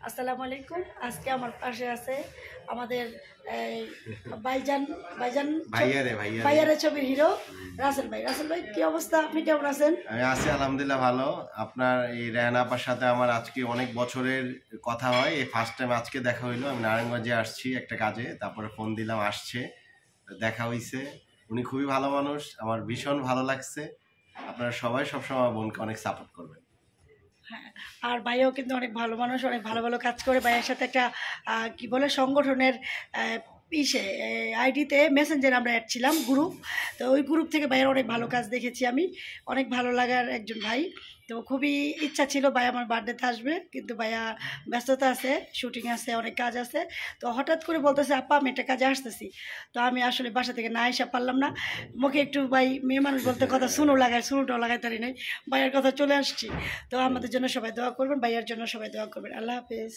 আসসালামু আলাইকুম। আজকে আমার পাশে আছে আমাদের ভাইজান ভাইজান ভাইয়ারে ছবির হিরো রাসেল ভাই। রাসেল ভাই, কি অবস্থা? আপনি কেমন আছেন? আমি আছি আলহামদুলিল্লাহ ভালো। আপনার এই রেহানা আপার সাথে আমার আজকে অনেক বছরের কথা হয়, এই ফার্স্ট টাইম আজকে দেখা হইলো। আমি নারায়ণগঞ্জে আসছি একটা কাজে, তারপরে ফোন দিলাম, আসছে, দেখা হইছে। উনি খুবই ভালো মানুষ, আমার ভীষণ ভালো লাগছে। আপনারা সবাই সবসময় আমার বোনকে অনেক সাপোর্ট করবেন। হ্যাঁ, আর ভাইও কিন্তু অনেক ভালো মানুষ, অনেক ভালো ভালো কাজ করে। ভাইয়ের সাথে একটা কি বলে সংগঠনের ইসে আইডিতে মেসেঞ্জারে আমরা অ্যাড ছিলাম, গ্রুপ। তো ওই গ্রুপ থেকে ভাইয়ের অনেক ভালো কাজ দেখেছি আমি, অনেক ভালো লাগার একজন ভাই। তো খুবই ইচ্ছা ছিল ভাই আমার বার্থডেতে আসবে, কিন্তু ভাইয়া ব্যস্ততা আছে, শুটিং আছে, অনেক কাজ আছে। তো হঠাৎ করে বলতেছে আপা আমি একটা কাজে আসতেছি। তো আমি আসলে বাসা থেকে না এসে পারলাম না। মুখে একটু ভাই মেয়ে মানুষ বলতে কথা শুনুটাও লাগাইতারি নাই, ভাইয়ের কথা চলে আসছি। তো আমাদের জন্য সবাই দোয়া করবেন, ভাইয়ার জন্য সবাই দোয়া করবেন। আল্লাহ হাফেজ।